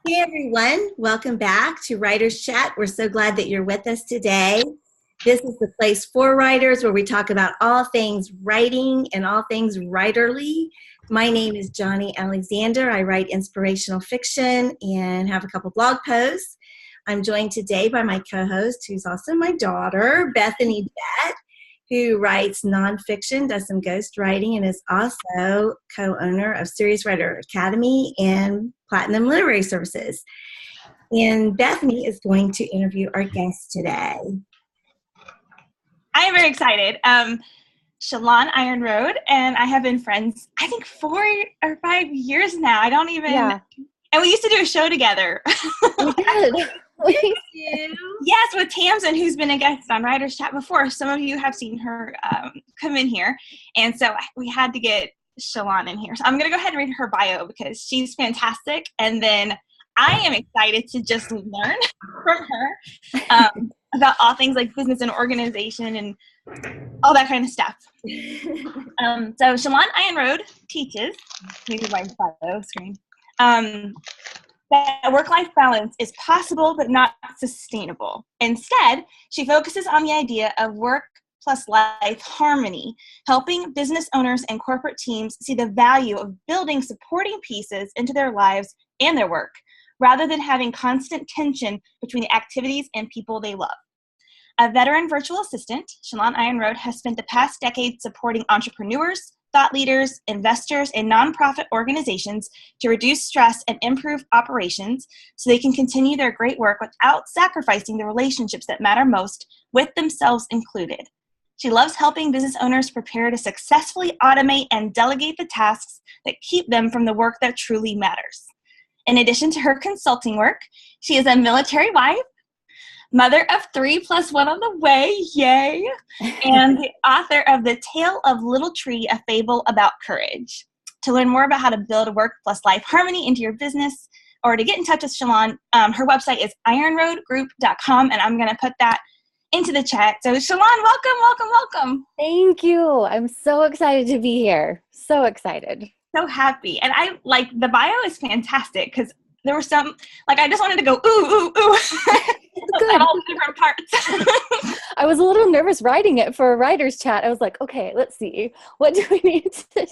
Hey everyone, welcome back to Writers Chat. We're so glad that you're with us today. This is the place for writers where we talk about all things writing and all things writerly. My name is Johnny Alexander. I write inspirational fiction and have a couple blog posts. I'm joined today by my co-host, who's also my daughter, Bethany Bett, who writes nonfiction, does some ghost writing, and is also co-owner of Serious Writer Academy and Platinum Literary Services. And Bethany is going to interview our guest today. I am very excited. Shalon Ironroad and I have been friends, I think 4 or 5 years now. I don't even, and we used to do a show together. We did. Yes, with Tamsin, who's been a guest on Writers Chat before. Some of you have seen her come in here. And so we had to get Shalon in here. So I'm going to go ahead and read her bio because she's fantastic. And then I am excited to just learn from her about all things like business and organization and all that kind of stuff. So Shalon Ironroad teaches, maybe my bio screen, that work-life balance is possible but not sustainable. Instead, she focuses on the idea of work plus life harmony, helping business owners and corporate teams see the value of building supporting pieces into their lives and their work, rather than having constant tension between the activities and people they love. A veteran virtual assistant, Shalon Ironroad has spent the past decade supporting entrepreneurs, thought leaders, investors, and nonprofit organizations to reduce stress and improve operations so they can continue their great work without sacrificing the relationships that matter most, with themselves included. She loves helping business owners prepare to successfully automate and delegate the tasks that keep them from the work that truly matters. In addition to her consulting work, she is a military wife, mother of 3 plus 1 on the way, yay, and the author of The Tale of Little Tree, a fable about courage. To learn more about how to build a work plus life harmony into your business, or to get in touch with Shalon, her website is ironroadgroup.com, and I'm going to put that into the chat. So Shalon, welcome. Thank you. I'm so excited to be here. So excited. So happy. And I like the bio is fantastic because there were some, like, I just wanted to go, ooh. At all the different parts. I was a little nervous writing it for a writer's chat. I was like, okay, let's see. What do we need to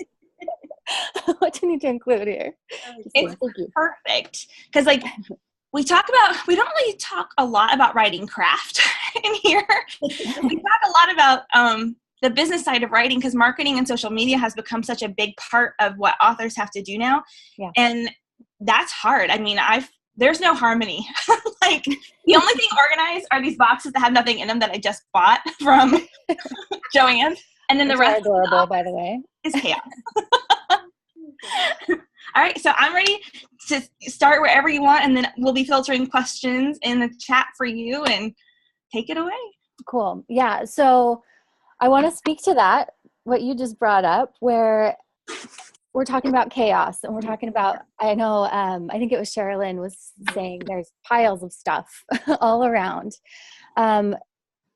include here? It's perfect. Because, like, we don't really talk a lot about writing craft in here. We talk a lot about the business side of writing because marketing and social media has become such a big part of what authors have to do now. Yeah. And that's hard. I mean, there's no harmony. Like, the only thing organized are these boxes that have nothing in them that I just bought from Joanne. And then the rest adorable, by the way, is chaos. All right, so I'm ready to start wherever you want, and then we'll be filtering questions in the chat for you, and take it away. Cool. Yeah, so I want to speak to that, what you just brought up, where we're talking about chaos, and we're talking about, I know, I think it was Sherilyn was saying there's piles of stuff all around.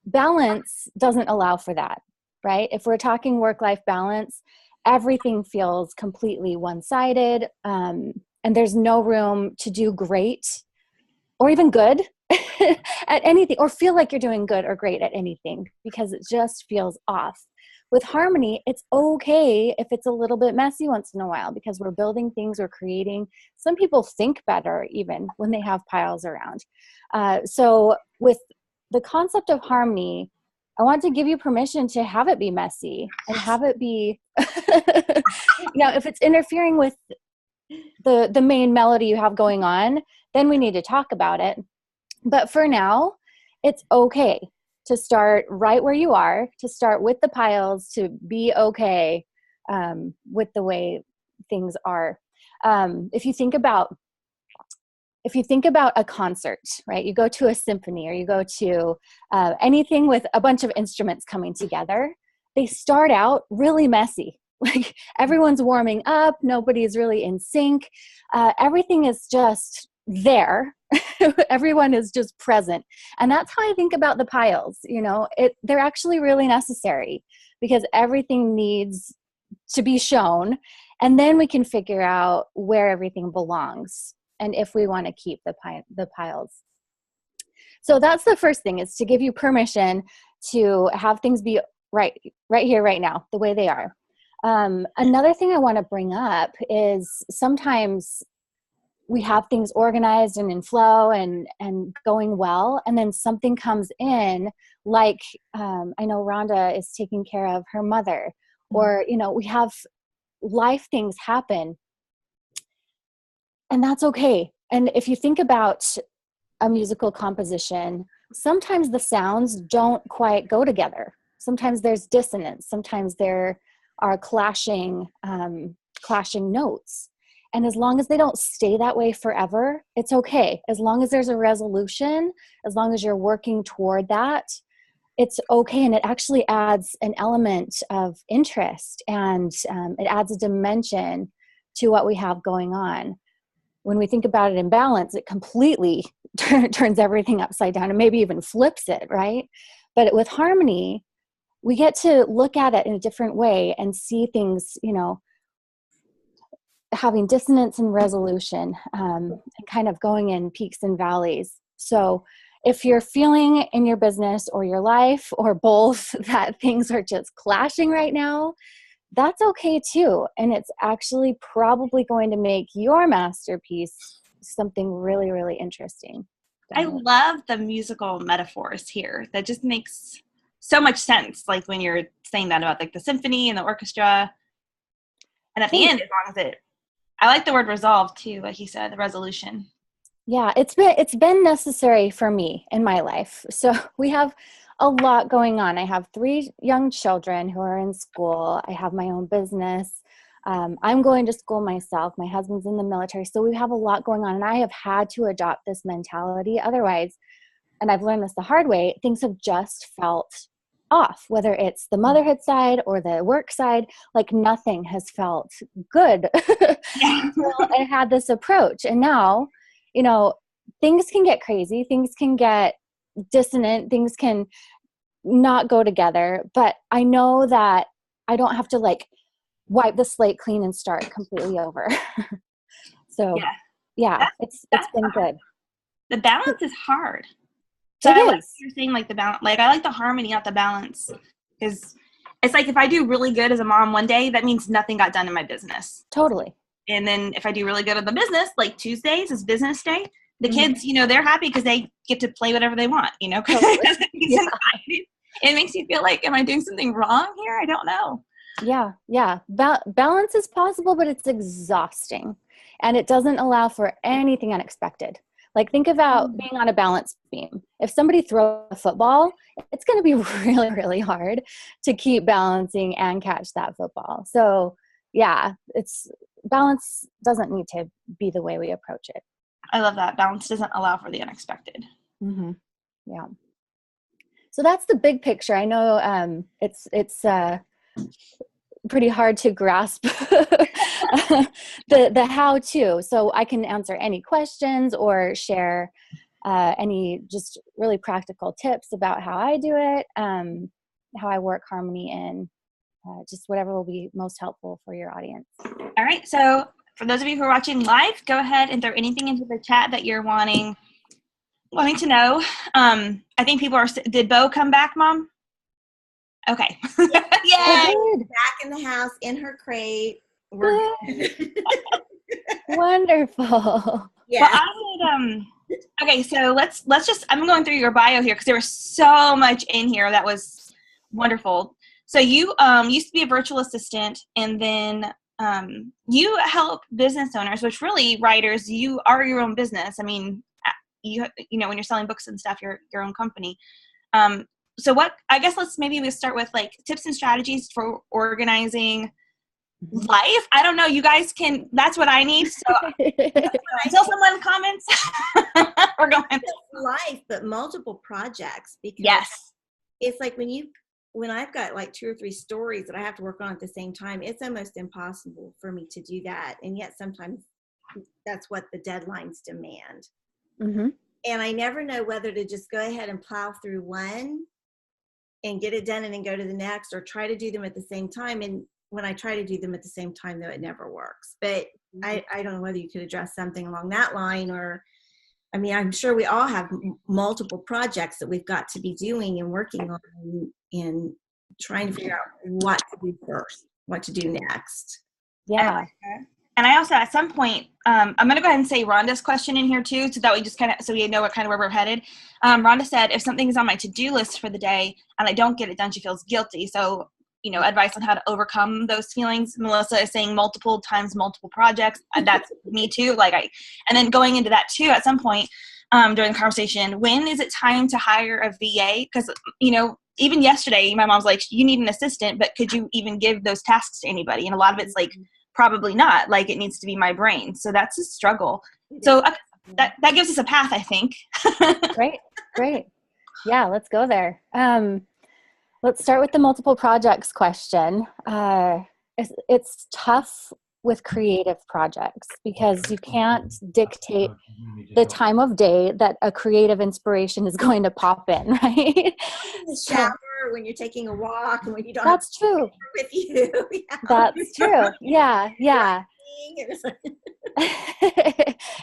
Balance doesn't allow for that, right? If we're talking work-life balance, everything feels completely one-sided, and there's no room to do great or even good at anything, or feel like you're doing good or great at anything, because it just feels off. With harmony, it's okay if it's a little bit messy once in a while because we're building things, we're creating. Some people think better even when they have piles around. So with the concept of harmony, I want to give you permission to have it be messy and have it be, if it's interfering with the main melody you have going on, then we need to talk about it. But for now, it's okay to start right where you are, to start with the piles, to be okay with the way things are. If you think about a concert, right? You go to a symphony or you go to anything with a bunch of instruments coming together, they start out really messy. Like, everyone's warming up, nobody's really in sync. Everything is just there. Everyone is just present. And that's how I think about the piles. They're actually really necessary because everything needs to be shown, and then we can figure out where everything belongs. and if we want to keep the piles. So that's the first thing, is to give you permission to have things be right here, right now, the way they are. Another thing I want to bring up is sometimes we have things organized and in flow and going well, and then something comes in, like I know Rhonda is taking care of her mother, or we have life things happen, and that's okay. And if you think about a musical composition, sometimes the sounds don't quite go together. Sometimes there's dissonance. Sometimes there are clashing notes. And as long as they don't stay that way forever, it's okay. As long as there's a resolution, as long as you're working toward that, it's okay. And it actually adds an element of interest, and it adds a dimension to what we have going on. When we think about it in balance, it completely turns everything upside down and maybe even flips it, right? But with harmony, we get to look at it in a different way and see things, having dissonance and resolution, and kind of going in peaks and valleys. So if you're feeling in your business or your life or both that things are just clashing right now, that's okay too. And it's actually probably going to make your masterpiece something really, really interesting. I love the musical metaphors here. That just makes so much sense. Like when you're saying that about like the symphony and the orchestra. And at the end, as long as I like the word resolve too, like he said, the resolution. Yeah, it's been necessary for me in my life. So we have a lot going on. I have 3 young children who are in school. I have my own business. I'm going to school myself. My husband's in the military. So we have a lot going on, and I have had to adopt this mentality. Otherwise, and I've learned this the hard way, things have just felt off, whether it's the motherhood side or the work side, like nothing has felt good. Until I had this approach. And now, things can get crazy, things can get dissonant, things can not go together, but I know that I don't have to like wipe the slate clean and start completely over. So yeah, it's been good. The balance is hard. So I like you're saying, like the balance, like I like the harmony, not the balance, because it's like if I do really good as a mom one day, that means nothing got done in my business. Totally. And then if I do really good at the business, like Tuesdays is business day, the kids, they're happy because they get to play whatever they want, Totally. It makes you feel like, am I doing something wrong here? I don't know. Yeah. Balance is possible, but it's exhausting, and it doesn't allow for anything unexpected. Like think about being on a balance beam. If somebody throws a football, it's going to be really, really hard to keep balancing and catch that football. So yeah, balance doesn't need to be the way we approach it. I love that. Balance doesn't allow for the unexpected. Mm-hmm. Yeah. So that's the big picture. I know it's pretty hard to grasp the how to. So I can answer any questions or share any just really practical tips about how I do it, how I work harmony in, just whatever will be most helpful for your audience. All right. So for those of you who are watching live, go ahead and throw anything into the chat that you're wanting to know. I think people did Bo come back, Mom? Okay. Yay! Back in the house, in her crate. We're wonderful. Yeah. Well, I would, okay, so let's just, I'm going through your bio here because there was so much in here that was wonderful. So you used to be a virtual assistant, and then you help business owners, which really writers, you are your own business. I mean, you know, when you're selling books and stuff, you're your own company. So we start with like tips and strategies for organizing life. I don't know. You guys that's what I need. So until someone comments, we're going. Life, but multiple projects. Because yes, it's like when I've got like 2 or 3 stories that I have to work on at the same time, it's almost impossible for me to do that. And yet sometimes that's what the deadlines demand. Mm-hmm. And I never know whether to just go ahead and plow through one and get it done and then go to the next, or try to do them at the same time. And when I try to do them at the same time, though, it never works. But I don't know whether you could address something along that line, or, I mean, I'm sure we all have multiple projects that we've got to be doing and working on and trying to figure out what to do first, what to do next. Yeah. And I also, at some point, I'm going to go ahead and say Rhonda's question in here too, so that we just kind of, so we know what kind of where we're headed. Rhonda said, if something is on my to-do list for the day and I don't get it done, she feels guilty. So, you know, advice on how to overcome those feelings. Melissa is saying multiple times, multiple projects. And that's me too. And then going into that too, at some point during the conversation, when is it time to hire a VA? Because, you know, even yesterday, my mom's like, you need an assistant, but could you even give those tasks to anybody? And a lot of it's like, probably not. Like, it needs to be my brain. So that's a struggle. So that gives us a path, I think. Great. Yeah, let's go there. Let's start with the multiple projects question. It's tough with creative projects because you can't dictate the time of day that a creative inspiration is going to pop in, right? In the shower, when you're taking a walk, and when you don't That's have true. with you. Yeah. That's true. Yeah.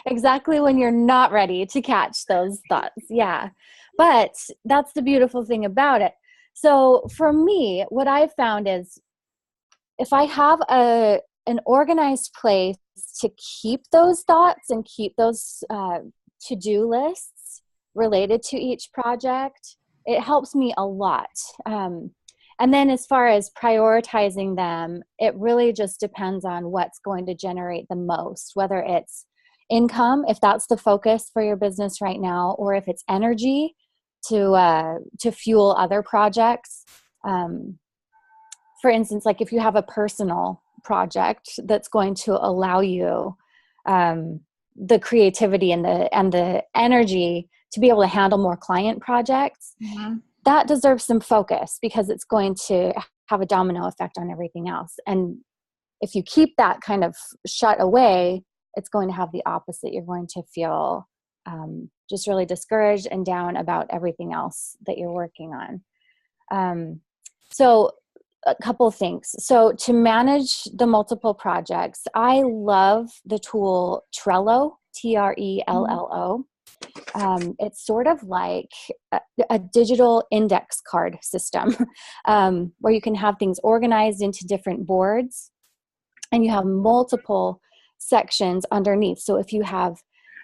Exactly, when you're not ready to catch those thoughts. Yeah. But that's the beautiful thing about it. So for me, what I've found is if I have an organized place to keep those thoughts and keep those to-do lists related to each project, it helps me a lot. And then as far as prioritizing them, it really just depends on what's going to generate the most, whether it's income, if that's the focus for your business right now, or if it's energy to fuel other projects. For instance, like if you have a personal project that's going to allow you the creativity and the energy to be able to handle more client projects, that deserves some focus because it's going to have a domino effect on everything else. And if you keep that kind of shut away, it's going to have the opposite. You're going to feel just really discouraged and down about everything else that you're working on. So a couple of things. So to manage the multiple projects, I love the tool Trello, Trello. It's sort of like a digital index card system where you can have things organized into different boards and you have multiple sections underneath. So if you have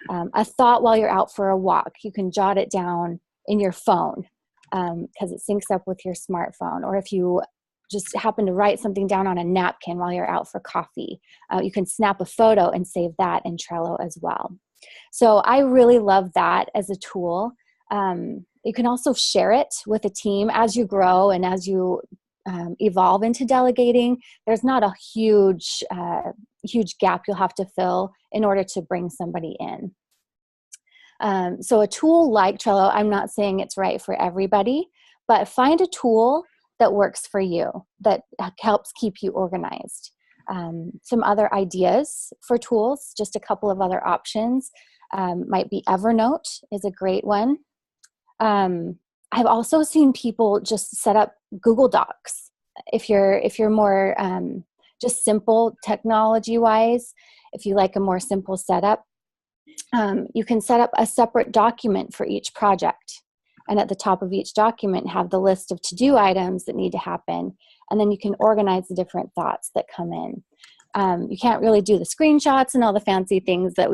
a thought while you're out for a walk, you can jot it down in your phone because it syncs up with your smartphone. Or if you just happen to write something down on a napkin while you're out for coffee, you can snap a photo and save that in Trello as well. So I really love that as a tool. You can also share it with a team as you grow and as you evolve into delegating. There's not a huge gap you'll have to fill in order to bring somebody in. So a tool like Trello, I'm not saying it's right for everybody, but find a tool that works for you, that helps keep you organized. Some other ideas for tools, just a couple of other options, might be Evernote is a great one. I've also seen people just set up Google Docs. If you're more just simple technology wise, if you like a more simple setup, you can set up a separate document for each project. And at the top of each document, have the list of to-do items that need to happen. And then you can organize the different thoughts that come in. You can't really do the screenshots and all the fancy things that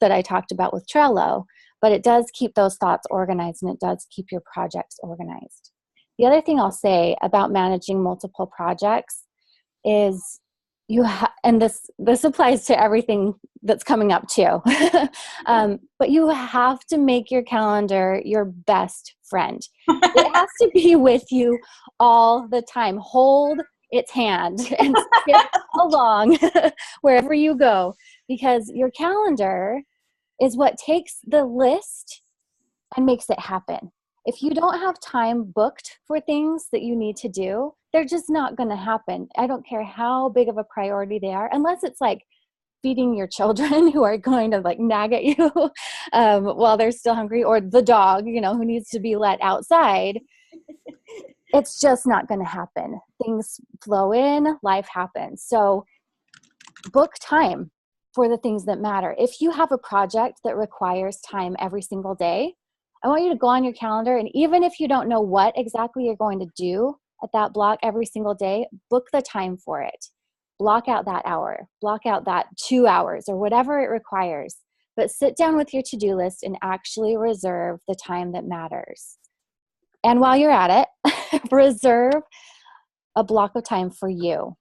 I talked about with Trello, but it does keep those thoughts organized and it does keep your projects organized. The other thing I'll say about managing multiple projects is and this applies to everything that's coming up too, but you have to make your calendar your best friend. It has to be with you all the time. Hold its hand and skip along wherever you go, because your calendar is what takes the list and makes it happen. If you don't have time booked for things that you need to do, they're just not going to happen. I don't care how big of a priority they are, unless it's like feeding your children who are going to like nag at you while they're still hungry, or the dog, who needs to be let outside. It's just not going to happen. Things flow in, life happens. So book time. for the things that matter. If you have a project that requires time every single day, I want you to go on your calendar, and even if you don't know what exactly you're going to do at that block every single day, book the time for it. Block out that hour, block out that 2 hours or whatever it requires, but sit down with your to-do list and actually reserve the time that matters. And while you're at it, reserve a block of time for you.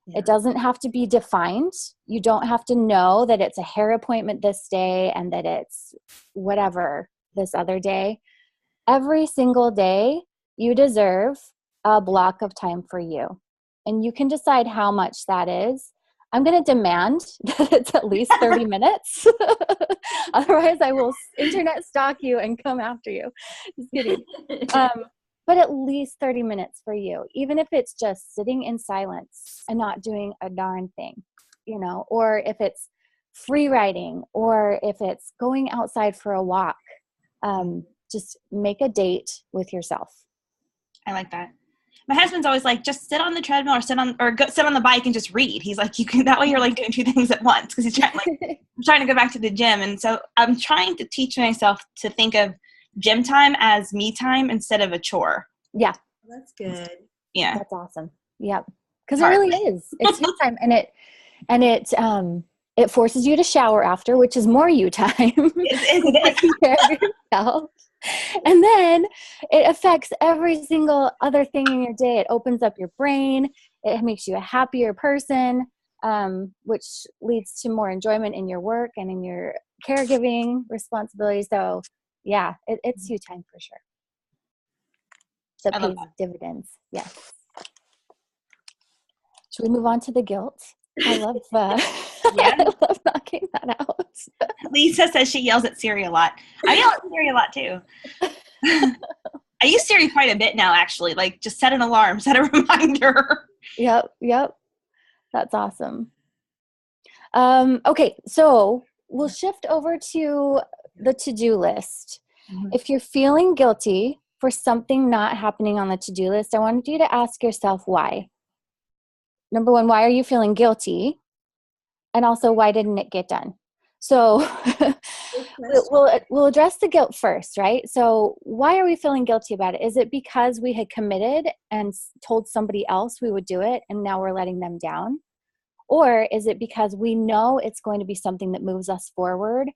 Yeah. It doesn't have to be defined. You don't have to know that it's a hair appointment this day and that it's whatever this other day. Every single day, you deserve a block of time for you. And you can decide how much that is. I'm going to demand that it's at least 30 minutes. Otherwise, I will internet stalk you and come after you. Just kidding. But at least 30 minutes for you, even if it's just sitting in silence and not doing a darn thing, you know, or if it's free writing, or if it's going outside for a walk. Just make a date with yourself. I like that. My husband's always like, just sit on the treadmill or sit on the bike and just read. He's like, you can, that way you're like doing two things at once. Cause he's I'm trying to go back to the gym. And so I'm trying to teach myself to think of gym time as me time instead of a chore. Yeah. That's good. Yeah. That's awesome. Yep. Cause it really is. It's you time. And it forces you to shower after, which is more you time. It Taking care of yourself. And then it affects every single other thing in your day. It opens up your brain. It makes you a happier person, which leads to more enjoyment in your work and in your caregiving responsibilities. So yeah, it's you time for sure. That pays dividends. Yes. Should we move on to the guilt? I love I love knocking that out. Lisa says she yells at Siri a lot. I yell at Siri a lot too. I use Siri quite a bit now, actually. Like, just set an alarm, set a reminder. Yep. That's awesome. Okay, so we'll shift over to the to-do list. Mm-hmm. If you're feeling guilty for something not happening on the to-do list, I wanted you to ask yourself why. Number one, why are you feeling guilty? And also, why didn't it get done? So we'll address the guilt first, right? So why are we feeling guilty about it? Is it because we had committed and told somebody else we would do it and now we're letting them down? Or is it because we know it's going to be something that moves us forward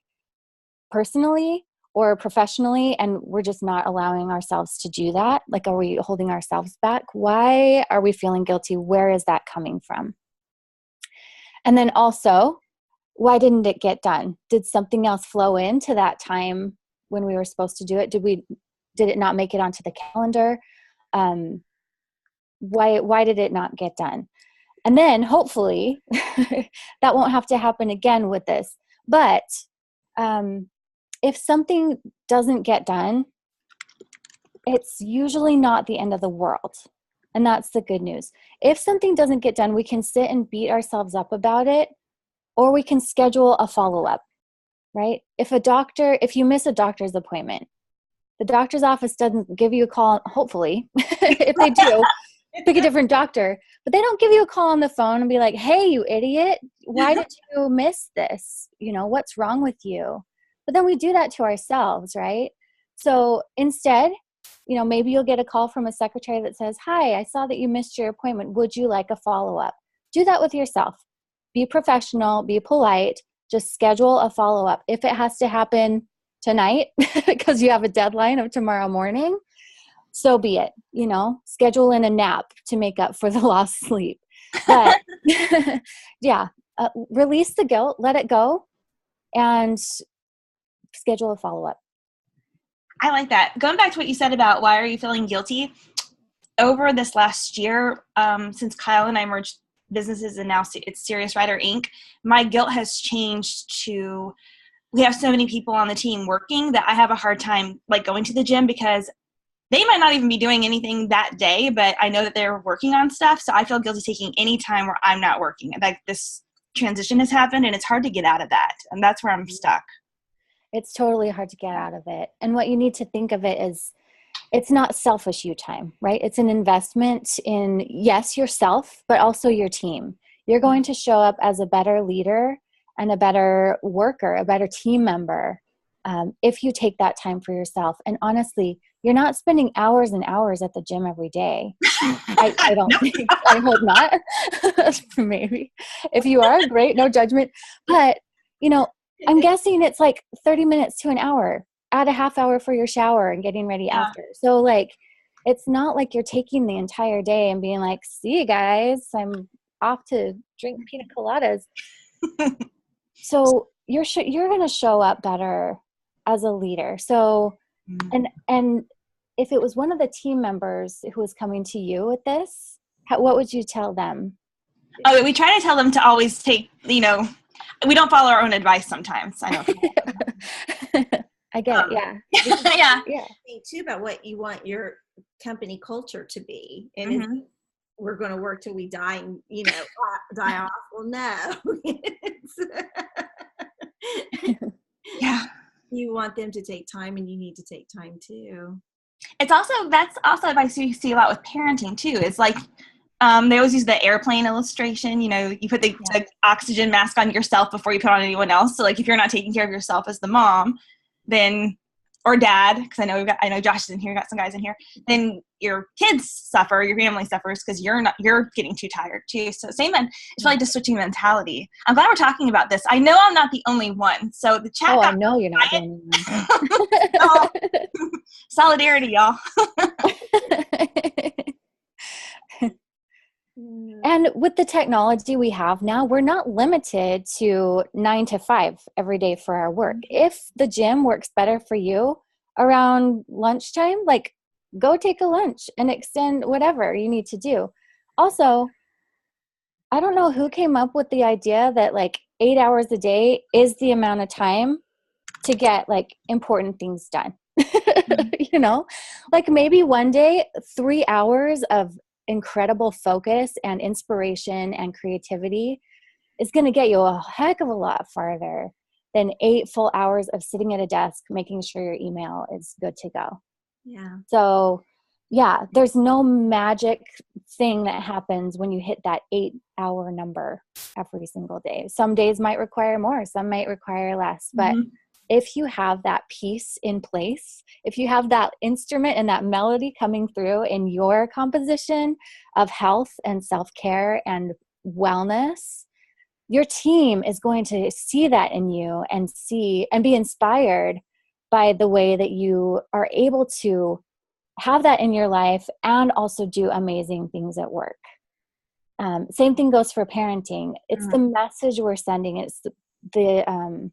personally or professionally and we're just not allowing ourselves to do that? Like, are we holding ourselves back? Why are we feeling guilty? Where is that coming from? And then also, why didn't it get done? Did something else flow into that time when we were supposed to do it? Did it not make it onto the calendar? Why did it not get done? And then hopefully that won't have to happen again with this. But if something doesn't get done, it's usually not the end of the world. And that's the good news. If something doesn't get done, we can sit and beat ourselves up about it, or we can schedule a follow-up, right? If you miss a doctor's appointment, the doctor's office doesn't give you a call, hopefully, if they do, pick a different doctor, but they don't give you a call on the phone and be like, hey, you idiot, why did you miss this? You know, what's wrong with you? But then we do that to ourselves, right? So instead, you know, maybe you'll get a call from a secretary that says, hi, I saw that you missed your appointment. Would you like a follow-up? Do that with yourself. Be professional, be polite, just schedule a follow-up. If it has to happen tonight because you have a deadline of tomorrow morning, so be it. You know, schedule in a nap to make up for the lost sleep. But release the guilt, let it go, and schedule a follow-up. I like that. Going back to what you said about why are you feeling guilty, over this last year, since Kyle and I merged businesses and now it's Serious Writer Inc., my guilt has changed to, we have so many people on the team working that I have a hard time like going to the gym because they might not even be doing anything that day, but I know that they're working on stuff. So I feel guilty taking any time where I'm not working. Like, this transition has happened and it's hard to get out of that. And that's where I'm stuck. It's totally hard to get out of it. And what you need to think of it is, it's not selfish you time, right? It's an investment in, yes, yourself, but also your team. You're going to show up as a better leader and a better worker, a better team member, if you take that time for yourself. And honestly, you're not spending hours and hours at the gym every day. I don't think, I hope not. Maybe. If you are, great, no judgment. But, I'm guessing it's like 30 minutes to an hour. Add a half hour for your shower and getting ready after. So like, it's not like you're taking the entire day and being like, see you guys, I'm off to drink pina coladas. So you're going to show up better as a leader. So, and if it was one of the team members who was coming to you with this, what would you tell them? Oh, we try to tell them to always take, we don't follow our own advice sometimes. I know. I get it. Yeah. Yeah. Think too about what you want your company culture to be. And we're going to work till we die and, die off. Well, no. Yeah. You want them to take time, and you need to take time too. That's also advice you see a lot with parenting too. It's like, they always use the airplane illustration. You put the oxygen mask on yourself before you put on anyone else. So like, if you're not taking care of yourself as the mom, then, or dad, because I know Josh is in here, got some guys in here, then your kids suffer, your family suffers because you're getting too tired too. So same, it's really just switching mentality. I'm glad we're talking about this. I know I'm not the only one. So the chat. Oh, I know you're not the only one. Oh, solidarity, y'all. And with the technology we have now, we're not limited to 9 to 5 every day for our work. If the gym works better for you around lunchtime, like go take a lunch and extend whatever you need to do. Also, I don't know who came up with the idea that like 8 hours a day is the amount of time to get like important things done. Like maybe one day, 3 hours of incredible focus and inspiration and creativity is going to get you a heck of a lot farther than 8 full hours of sitting at a desk making sure your email is good to go. Yeah. So yeah, there's no magic thing that happens when you hit that 8-hour number every single day. Some days might require more, some might require less, but if you have that piece in place, if you have that instrument and that melody coming through in your composition of health and self-care and wellness, your team is going to see that in you and be inspired by the way that you are able to have that in your life and also do amazing things at work. Same thing goes for parenting. It's the message we're sending. It's the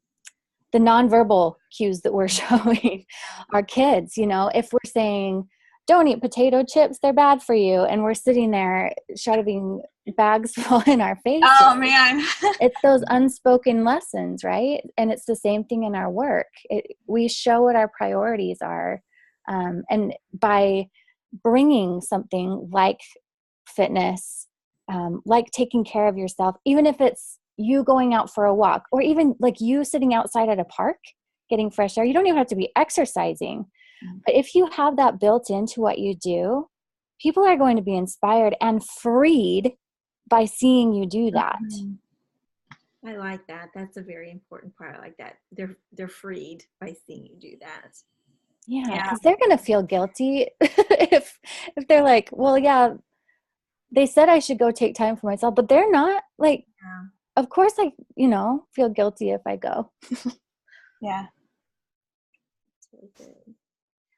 nonverbal cues that we're showing our kids. If we're saying, don't eat potato chips, they're bad for you, and we're sitting there shoving bags full in our faces. Oh, man. It's those unspoken lessons, right? And it's the same thing in our work. We show what our priorities are. And by bringing something like fitness, like taking care of yourself, even if it's you going out for a walk, or even like you sitting outside at a park getting fresh air. You don't even have to be exercising. But if you have that built into what you do, people are going to be inspired and freed by seeing you do that. I like that. That's a very important part. I like that. They're freed by seeing you do that. Yeah, because they're going to feel guilty if they're like, well, yeah, they said I should go take time for myself, but they're not like, of course I, feel guilty if I go. Yeah. That's really good.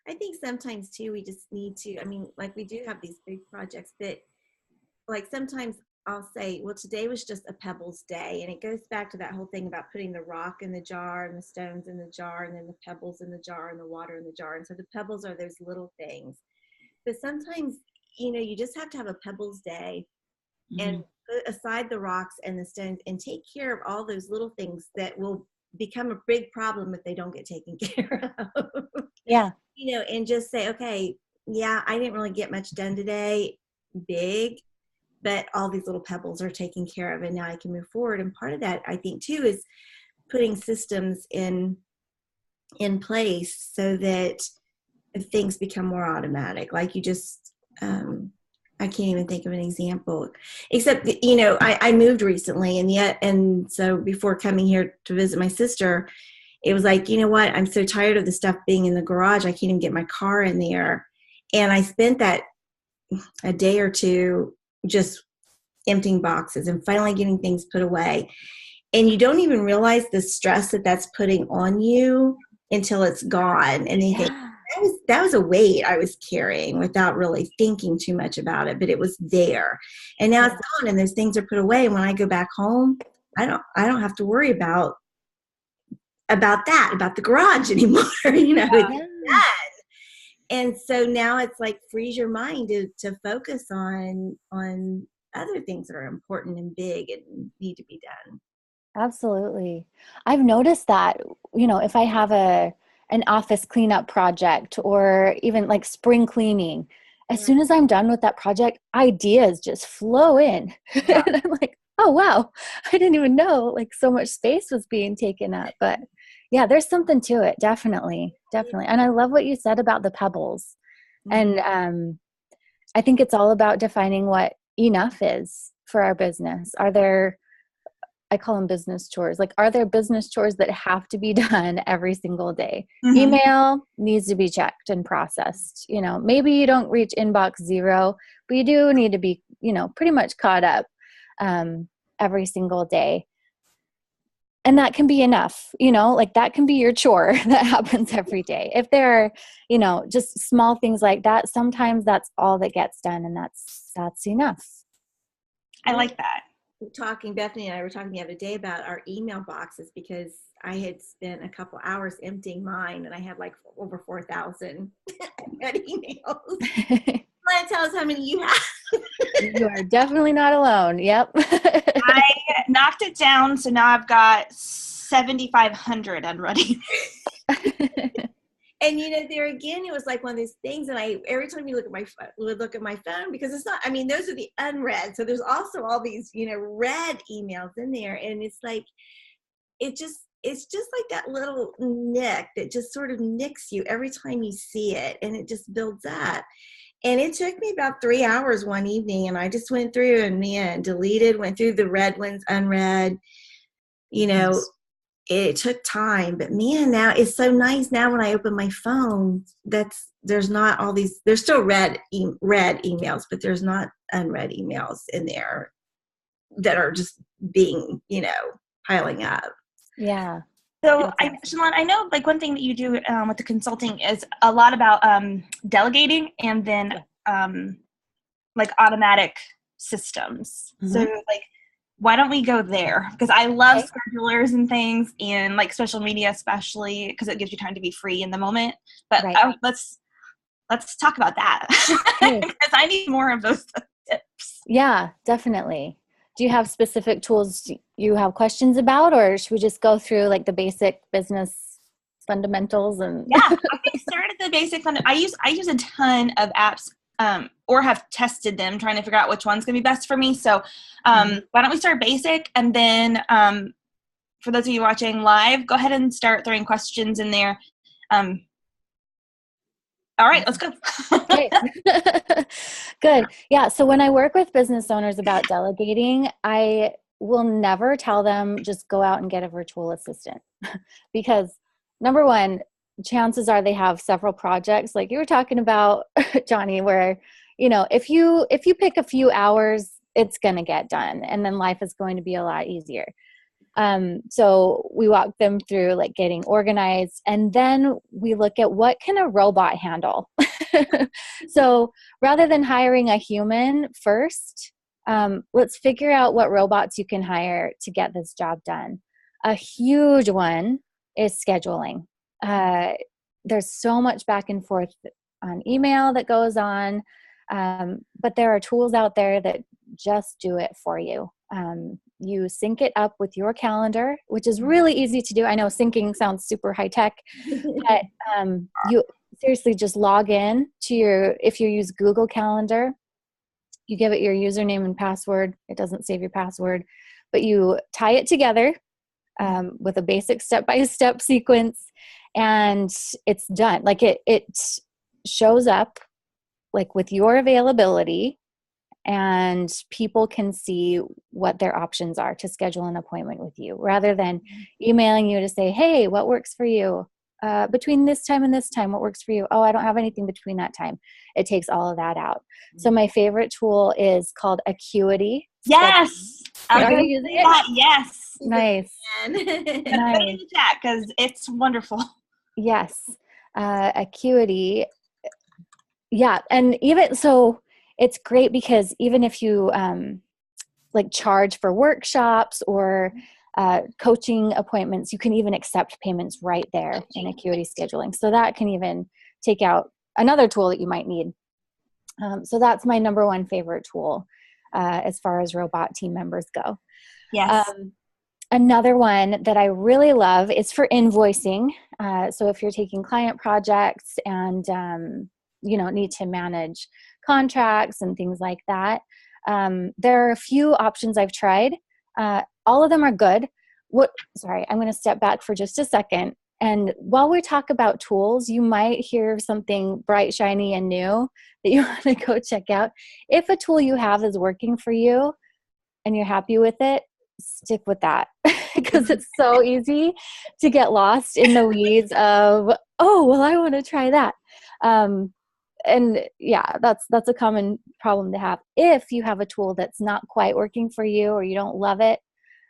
I think sometimes too, we just need to, like we do have these big projects that like sometimes I'll say, well, today was just a pebbles day. And it goes back to that whole thing about putting the rock in the jar and the stones in the jar and then the pebbles in the jar and the water in the jar. And so the pebbles are those little things. But sometimes, you just have to have a pebbles day and put aside the rocks and the stones and take care of all those little things that will become a big problem if they don't get taken care of. Yeah. And just say, okay, yeah, I didn't really get much done today, big, but all these little pebbles are taken care of and now I can move forward. And part of that, I think too, is putting systems in place so that things become more automatic. Like you just I can't even think of an example, except you know, I moved recently, and so before coming here to visit my sister, it was like, you know what, I'm so tired of the stuff being in the garage. I can't even get my car in there, and I spent that a day or two just emptying boxes and finally getting things put away. And you don't even realize the stress that that's putting on you until it's gone, and then you think, Yeah. that was a weight I was carrying without really thinking too much about it, but it was there. And now it's gone and those things are put away. And when I go back home, I don't have to worry about the garage anymore. You know, it's Yeah. done. And so now it's like frees your mind to focus on other things that are important and big and need to be done. Absolutely. I've noticed that, you know, if I have an office cleanup project or even like spring cleaning, as soon as I'm done with that project, ideas just flow in. Yeah. And I'm like, oh wow, I didn't even know like so much space was being taken up. But yeah, there's something to it. Definitely. Definitely. And I love what you said about the pebbles. And I think it's all about defining what enough is for our business. I call them business chores. Like, are there business chores that have to be done every single day? Mhm. Email needs to be checked and processed. You know, maybe you don't reach inbox 0, but you do need to be, you know, pretty much caught up every single day. And that can be enough, you know, like that can be your chore that happens every day. If there are, you know, just small things like that, sometimes that's all that gets done, and that's enough. I like that. Bethany and I were talking the other day about our email boxes, because I had spent a couple hours emptying mine and I had like over 4,000 emails. Want to tell us how many you have? You are definitely not alone. Yep. I knocked it down, so now I've got 7,500 unready. And you know, there again, it was like one of those things. And every time you would look at my phone, because it's not. I mean, those are the unread. So there's also all these, you know, read emails in there, and it's like, it's just like that little nick that just sort of nicks you every time you see it, and it just builds up. And it took me about 3 hours one evening, and I just went through and deleted, went through the read ones, unread. You know. Yes. It took time, but man, now it's so nice now when I open my phone, there's not all these, there's still read emails, but there's not unread emails in there that are just being, you know, piling up. Yeah. So, Shalon, I know like one thing that you do with the consulting is a lot about delegating and then like automatic systems. Mm-hmm. So like, why don't we go there? Because I love schedulers and things, and like social media, especially because it gives you time to be free in the moment. But let's talk about that, because I need more of those tips. Yeah, definitely. Do you have specific tools you have questions about, or should we just go through like the basic business fundamentals? And yeah, I think start at the basic I use a ton of apps. Or have tested them, trying to figure out which one's going to be best for me. So why don't we start basic, and then for those of you watching live, go ahead and start throwing questions in there. All right, let's go. Okay. Good. Yeah. So when I work with business owners about delegating, I will never tell them just go out and get a virtual assistant, because number one, chances are they have several projects like you were talking about, Johnny, where, you know, if you pick a few hours, it's going to get done, and then life is going to be a lot easier. So we walk them through like getting organized, and then we look at what can a robot handle. So rather than hiring a human first, let's figure out what robots you can hire to get this job done. A huge one is scheduling. There's so much back and forth on email that goes on, but there are tools out there that just do it for you. You sync it up with your calendar, which is really easy to do. I know syncing sounds super high tech, but you seriously just log in to if you use Google Calendar, you give it your username and password. It doesn't save your password, but you tie it together with a basic step-by-step sequence, and it's done. Like it shows up like with your availability, and people can see what their options are to schedule an appointment with you, rather than emailing you to say, hey, what works for you? Between this time and this time, what works for you? Oh, I don't have anything between that time. It takes all of that out. So my favorite tool is called Acuity. Yes. Are you using it? That. Yes. Nice. Put it in the chat because it's wonderful. Yes. Acuity. Yeah. And even so, it's great because even if you like charge for workshops or coaching appointments, you can even accept payments right there in Acuity scheduling. So that can even take out another tool that you might need. So that's my number one favorite tool as far as robot team members go. Yes. Another one that I really love is for invoicing. So if you're taking client projects and need to manage contracts and things like that, there are a few options I've tried. All of them are good. I'm going to step back for just a second. And while we talk about tools, you might hear something bright, shiny, and new that you want to go check out. If a tool you have is working for you and you're happy with it, stick with that, because it's so easy to get lost in the weeds of, oh, well, I want to try that. And yeah, that's a common problem to have. If you have a tool that's not quite working for you or you don't love it,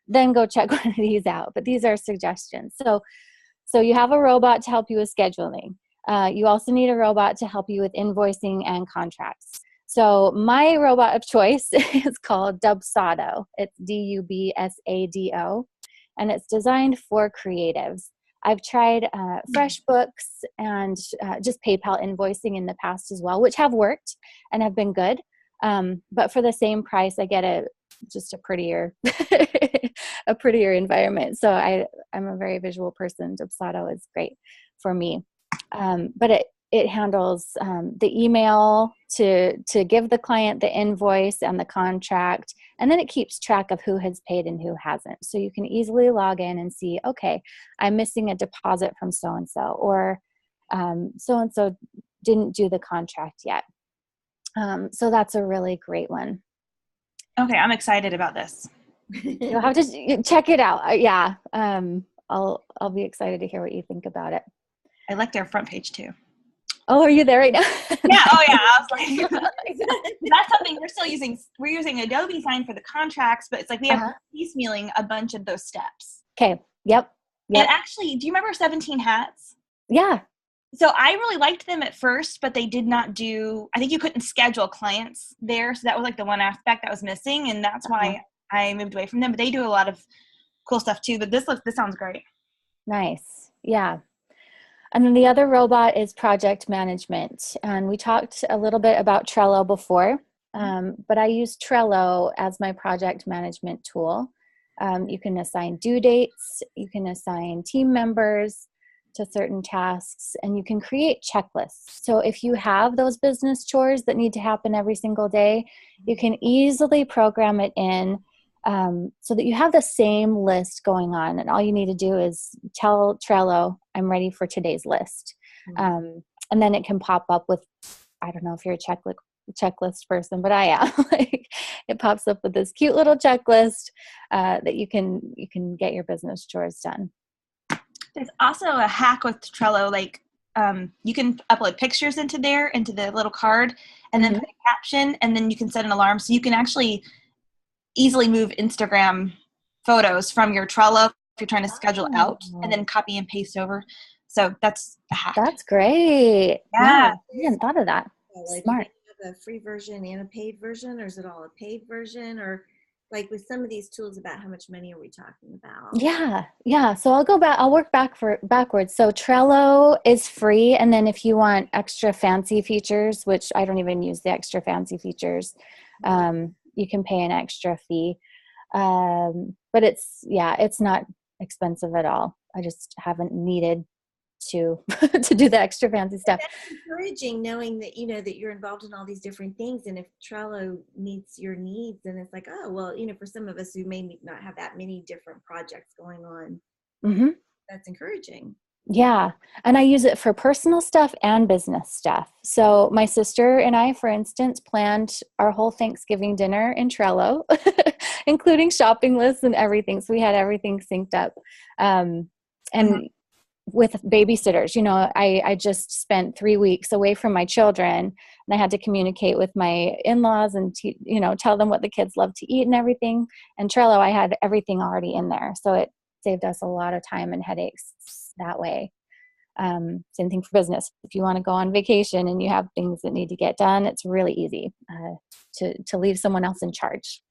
then go check one of these out. But these are suggestions. So you have a robot to help you with scheduling. You also need a robot to help you with invoicing and contracts. So my robot of choice is called Dubsado. It's Dubsado, and it's designed for creatives. I've tried FreshBooks and just PayPal invoicing in the past as well, which have worked and have been good. But for the same price, I get just a prettier a prettier environment. So I'm a very visual person. Dubsado is great for me. But it handles the email to give the client the invoice and the contract, and then it keeps track of who has paid and who hasn't. So you can easily log in and see, okay, I'm missing a deposit from so-and-so, or so-and-so didn't do the contract yet. So that's a really great one. Okay, I'm excited about this. You'll have to check it out. Yeah. I'll be excited to hear what you think about it. I like their front page too. Oh, are you there right now? Yeah. Oh, yeah. I was like, that's something we're using Adobe Sign for the contracts, but it's like we have piecemealing a bunch of those steps. Okay. Yep. And actually, do you remember 17 Hats? Yeah. So I really liked them at first, but they did not I think you couldn't schedule clients there. So that was like the one aspect that was missing. And that's why I moved away from them. But they do a lot of cool stuff too. But this sounds great. Nice. Yeah. And then the other robot is project management. And we talked a little bit about Trello before, but I use Trello as my project management tool. You can assign due dates, you can assign team members to certain tasks, and you can create checklists. So if you have those business chores that need to happen every single day, you can easily program it in so that you have the same list going on, and all you need to do is tell Trello, I'm ready for today's list. And then it can pop up with, I don't know if you're a checklist person, but I am. Like, it pops up with this cute little checklist that you can get your business chores done. There's also a hack with Trello, like you can upload pictures into the little card, and then put a caption, and then you can set an alarm, so you can actually easily move Instagram photos from your Trello if you're trying to schedule out, and then copy and paste over. So that's a hack. That's great. Yeah. I hadn't thought of that. Like, smart. you have a free version and a paid version, or is it all a paid version? Or like with some of these tools, about how much money are we talking about? Yeah. So I'll work backwards. So Trello is free. And then if you want extra fancy features, which I don't even use the extra fancy features, you can pay an extra fee. But it's not expensive at all. I just haven't needed to do the extra fancy stuff. That's encouraging, knowing that that you're involved in all these different things, and if Trello meets your needs, then it's like, oh well, for some of us who may not have that many different projects going on, that's encouraging. Yeah. And I use it for personal stuff and business stuff. So my sister and I, for instance, planned our whole Thanksgiving dinner in Trello, including shopping lists and everything. So we had everything synced up. And with babysitters, I just spent 3 weeks away from my children, and I had to communicate with my in-laws and, tell them what the kids love to eat and everything. And Trello, I had everything already in there. So it saved us a lot of time and headaches that way. Same thing for business. If you want to go on vacation and you have things that need to get done, it's really easy to leave someone else in charge.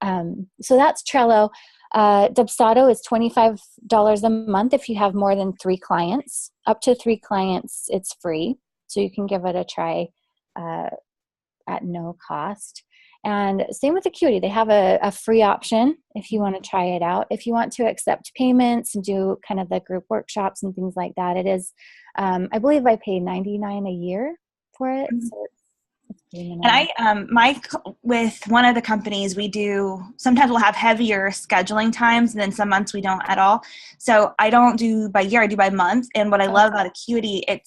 So that's Trello. Dubsado is $25 a month if you have more than 3 clients. Up to 3 clients, it's free. So you can give it a try at no cost. And same with Acuity. They have a free option if you want to try it out. If you want to accept payments and do kind of the group workshops and things like that, it is, I believe I pay $99 a year for it. So it's pretty minimal. And with one of the companies, sometimes we'll have heavier scheduling times, and then some months we don't at all. So I don't do by year, I do by month. And what I love about Acuity, if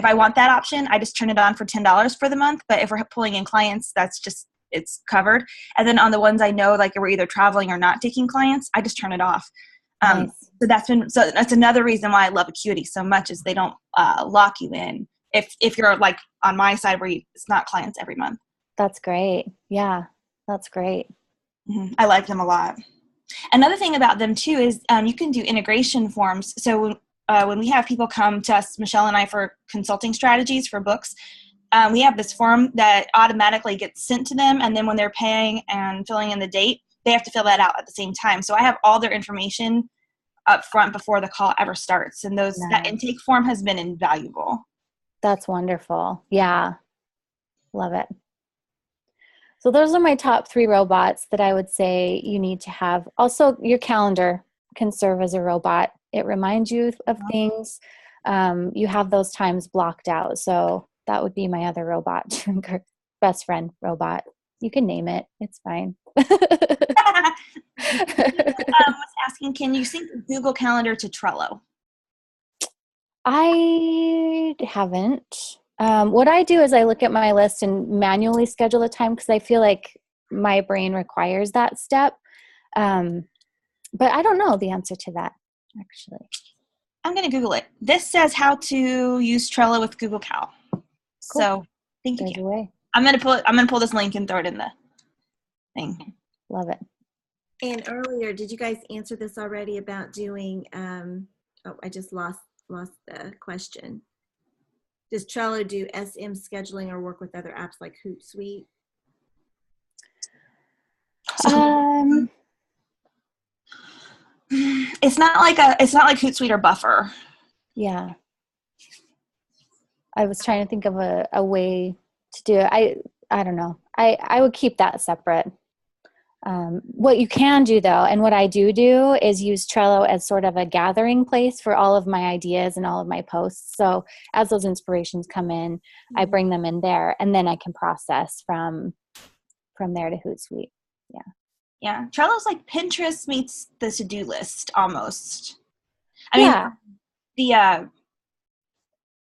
I want that option, I just turn it on for $10 for the month. But if we're pulling in clients, it's covered. And then on the ones I know, like we're either traveling or not taking clients, I just turn it off. Nice. So that's another reason why I love Acuity so much, is they don't lock you in. If you're like on my side where it's not clients every month. That's great. Yeah, that's great. Mm-hmm. I like them a lot. Another thing about them too is you can do integration forms. So when we have people come to us, Michelle and I, for consulting strategies for books, we have this form that automatically gets sent to them. And then when they're paying and filling in the date, they have to fill that out at the same time. So I have all their information up front before the call ever starts. And that intake form has been invaluable. That's wonderful. Yeah. Love it. So those are my top 3 robots that I would say you need to have. Also, your calendar can serve as a robot. It reminds you of things. You have those times blocked out. So that would be my other robot, best friend robot. You can name it. It's fine. I was asking, can you sync Google Calendar to Trello? I haven't. What I do is I look at my list and manually schedule a time because I feel like my brain requires that step. But I don't know the answer to that, actually. I'm going to Google it. This says how to use Trello with Google Cal. Cool. So thank you. I'm going to pull this link and throw it in the thing. Love it. And earlier, did you guys answer this already about doing, I just lost the question. Does Trello do SM scheduling or work with other apps like Hootsuite? It's not like Hootsuite or Buffer. Yeah. I was trying to think of a way to do it. I don't know. I would keep that separate. What you can do though, and what I do is use Trello as sort of a gathering place for all of my ideas and all of my posts. So as those inspirations come in, I bring them in there, and then I can process from there to Hootsuite. Yeah. Yeah. Trello's like Pinterest meets the to-do list almost. I mean,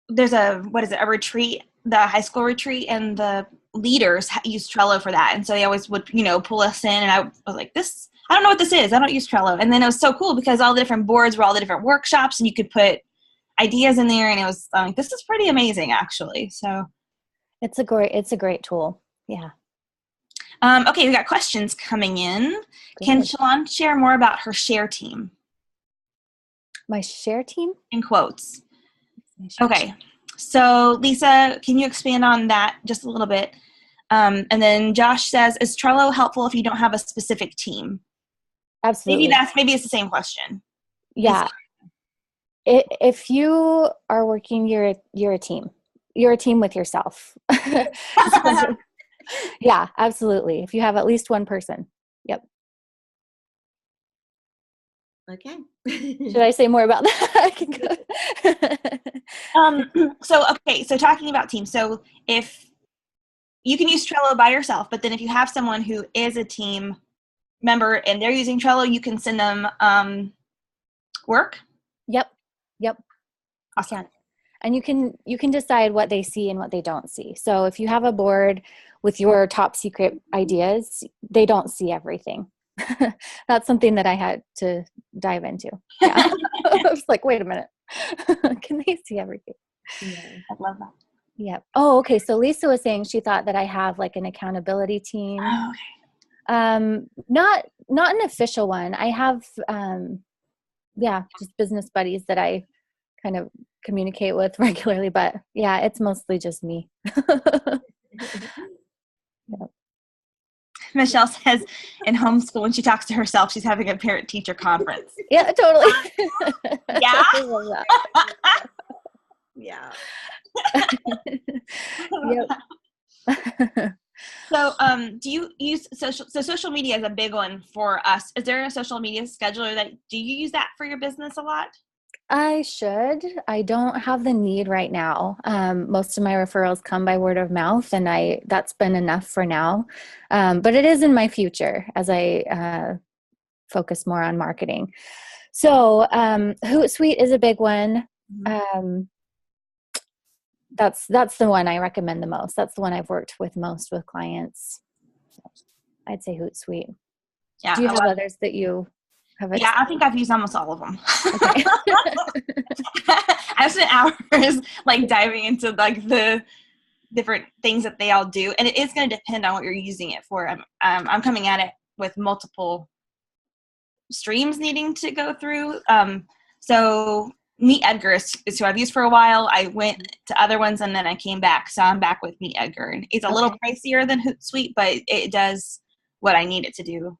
there's a retreat, the high school retreat, and the leaders use Trello for that. And so they always would, pull us in, and I was like, I don't know what this is. I don't use Trello. And then it was so cool because all the different boards were all the different workshops, and you could put ideas in there, and it was like, this is pretty amazing actually. So it's a great tool. Yeah. Okay. We got questions coming in. Good. Can Shalon share more about her share team? My share team? In quotes. Okay. So Lisa, can you expand on that just a little bit? And then Josh says, is Trello helpful if you don't have a specific team? Absolutely. Maybe it's the same question. Yeah. If you are working, you're a team. You're a team with yourself. Yeah, absolutely. If you have at least one person. Yep. Okay. Should I say more about that? I can go. So talking about teams. So if you can use Trello by yourself, but then if you have someone who is a team member and they're using Trello, you can send them work. Yep. Awesome. You can. And you can decide what they see and what they don't see. So if you have a board with your top secret ideas, they don't see everything. That's something that I had to dive into. Yeah. I was like, wait a minute. Can they see everything? Yeah. I love that. Yeah. Oh, okay. So Lisa was saying she thought that I have like an accountability team. Oh, okay. Not an official one. I have just business buddies that I kind of communicate with regularly, but yeah, it's mostly just me. Yep. Michelle says in homeschool, when she talks to herself, she's having a parent-teacher conference. Yeah, totally. Yeah? I love that. Yeah. Yep. So, do you use social media is a big one for us. Is there a social media scheduler do you use that for your business a lot? I should. I don't have the need right now. Most of my referrals come by word of mouth, and that's been enough for now. But it is in my future as I focus more on marketing. So Hootsuite is a big one. That's the one I recommend the most. That's the one I've worked with most with clients. So I'd say Hootsuite. Yeah. Do you have others that you have? Yeah, I think I've used almost all of them. Okay. I spent hours like diving into like the different things that they all do, and it is going to depend on what you're using it for. I'm coming at it with multiple streams needing to go through. So Meet Edgar is who I've used for a while. I went to other ones and then I came back. So I'm back with Meet Edgar. And it's a little pricier than Hootsuite, but it does what I need it to do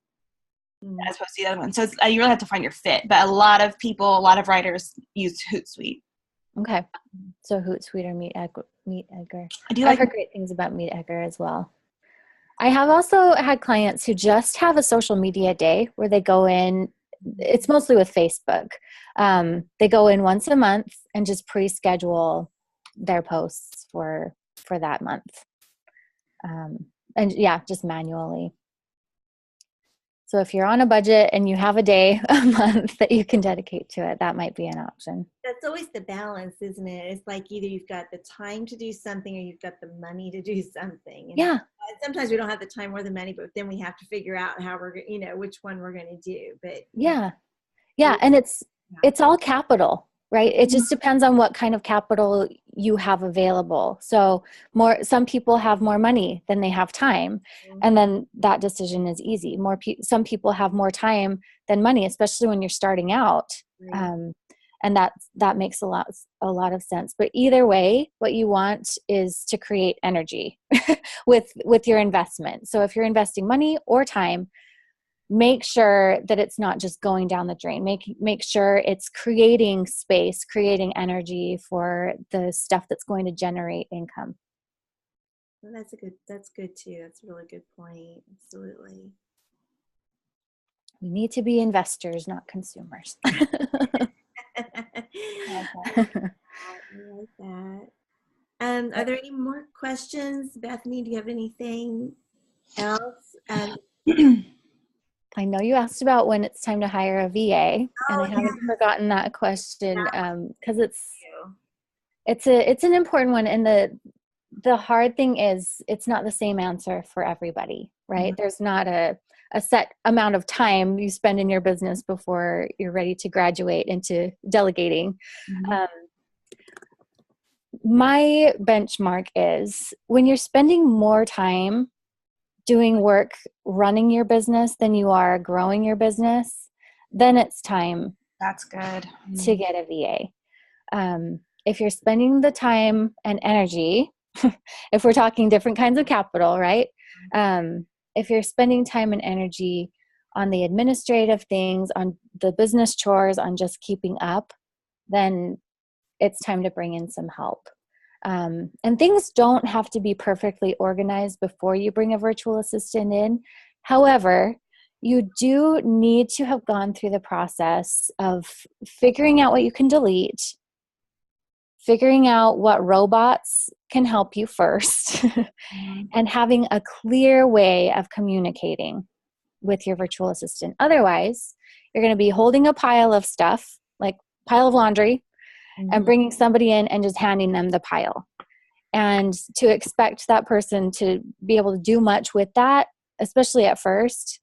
as opposed to the other one. So you really have to find your fit. But a lot of writers use Hootsuite. Okay. So Hootsuite or Meet Edgar. I've heard great things about Meet Edgar as well. I have also had clients who just have a social media day where they go in. It's mostly with Facebook. They go in once a month and just pre-schedule their posts for that month. And yeah, just manually. So if you're on a budget and you have a day a month that you can dedicate to it, that might be an option. That's always the balance, isn't it? It's like either you've got the time to do something or you've got the money to do something. And yeah. Sometimes we don't have the time or the money, but then we have to figure out how which one we're going to do. But yeah. And it's all capital, right? It just depends on what kind of capital you have available. So some people have more money than they have time. And then that decision is easy. Some people have more time than money, especially when you're starting out. And that makes a lot of sense. But either way, what you want is to create energy with your investment. So if you're investing money or time, make sure that it's not just going down the drain. Make sure it's creating space, creating energy for the stuff that's going to generate income. Well, that's good too. That's a really good point. Absolutely. We need to be investors, not consumers. I like that. Are there any more questions? Bethany, do you have anything else? I know you asked about when it's time to hire a VA, and I haven't forgotten that question because it's an important one. And the hard thing is it's not the same answer for everybody, right? There's not a set amount of time you spend in your business before you're ready to graduate into delegating. My benchmark is when you're spending more time doing work running your business than you are growing your business, then it's time. That's good. To get a VA. If you're spending the time and energy, if we're talking different kinds of capital, right? If you're spending time and energy on the administrative things, on the business chores, on just keeping up, then it's time to bring in some help. And things don't have to be perfectly organized before you bring a virtual assistant in. However, you do need to have gone through the process of figuring out what you can delete, figuring out what robots can help you first, and having a clear way of communicating with your virtual assistant. Otherwise, you're going to be holding a pile of stuff, like pile of laundry, and bringing somebody in and just handing them the pile. And to expect that person to be able to do much with that, especially at first,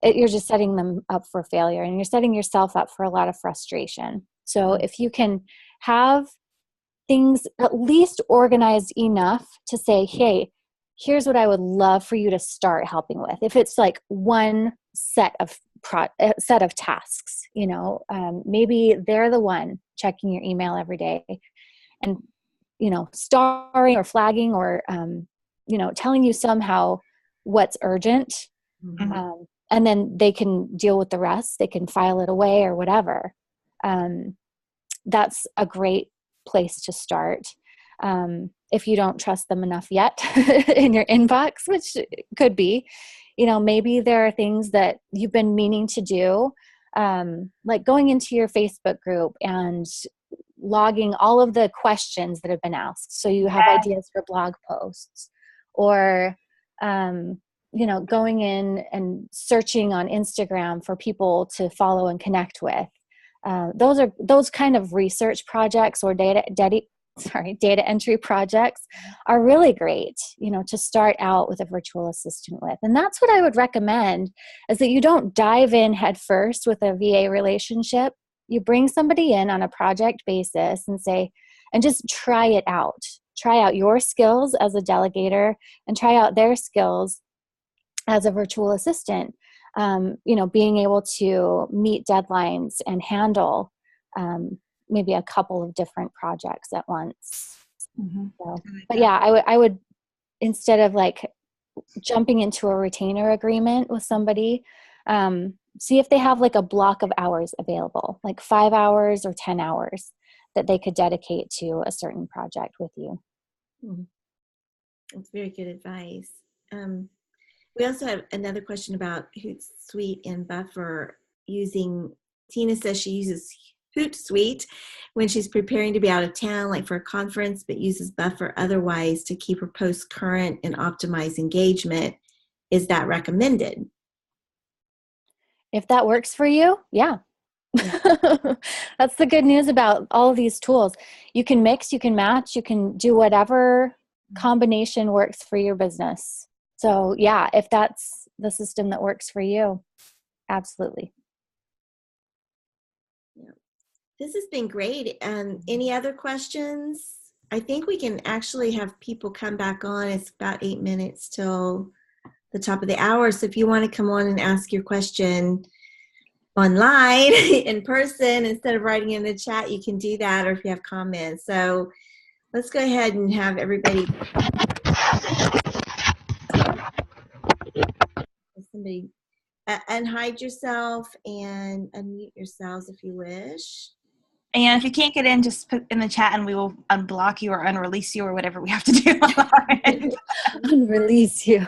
you're just setting them up for failure, and you're setting yourself up for a lot of frustration. So if you can have things at least organized enough to say, hey, here's what I would love for you to start helping with. If it's like one set of tasks, maybe they're the one checking your email every day and, starring or flagging or, telling you somehow what's urgent. And then they can deal with the rest. They can file it away or whatever. That's a great place to start. If you don't trust them enough yet in your inbox, which could be, maybe there are things that you've been meaning to do, like going into your Facebook group and logging all of the questions that have been asked. So you have ideas for blog posts, or, going in and searching on Instagram for people to follow and connect with. Those kind of research projects or data entry projects are really great, to start out with a virtual assistant with. And that's what I would recommend, is that you don't dive in head first with a VA relationship. You bring somebody in on a project basis and just try it out. Try out your skills as a delegator and try out their skills as a virtual assistant. Being able to meet deadlines and handle maybe a couple of different projects at once. So, but yeah, I would instead of like jumping into a retainer agreement with somebody, see if they have like a block of hours available, like 5 hours or 10 hours that they could dedicate to a certain project with you. That's very good advice. We also have another question about Hootsuite and Buffer Tina says she uses Hootsuite when she's preparing to be out of town, like for a conference, but uses Buffer otherwise to keep her posts current and optimize engagement. Is that recommended? If that works for you, yeah. That's the good news about all of these tools. You can mix, you can match, you can do whatever combination works for your business. So yeah, if that's the system that works for you, absolutely. Yeah. This has been great. Any other questions? I think we can actually have people come back on. It's about 8 minutes till the top of the hour. So if you want to come on and ask your question online in person instead of writing in the chat, you can do that, or if you have comments. So let's go ahead and have everybody. Somebody unhide yourself and unmute yourselves if you wish. And if you can't get in, just put in the chat and we will unblock you or unrelease you or whatever we have to do. Unrelease you.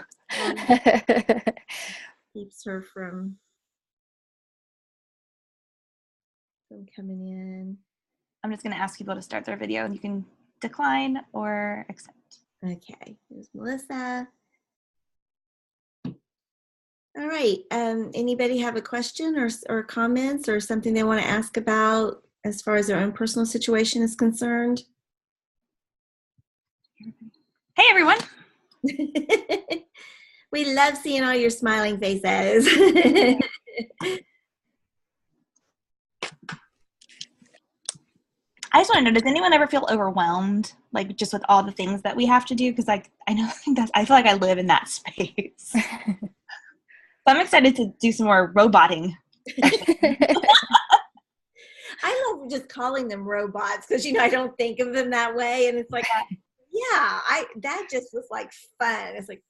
Keeps her from coming in. I'm just going to ask people to start their video and you can decline or accept. Okay, here's Melissa. All right, anybody have a question or comments or something they want to ask about as far as their own personal situation is concerned? Hey, everyone. We love seeing all your smiling faces. I just want to know, does anyone ever feel overwhelmed, like just with all the things that we have to do? Because I feel like I live in that space. So I'm excited to do some more roboting. I love just calling them robots because, I don't think of them that way. And it's like, yeah, that just was like fun. It's like,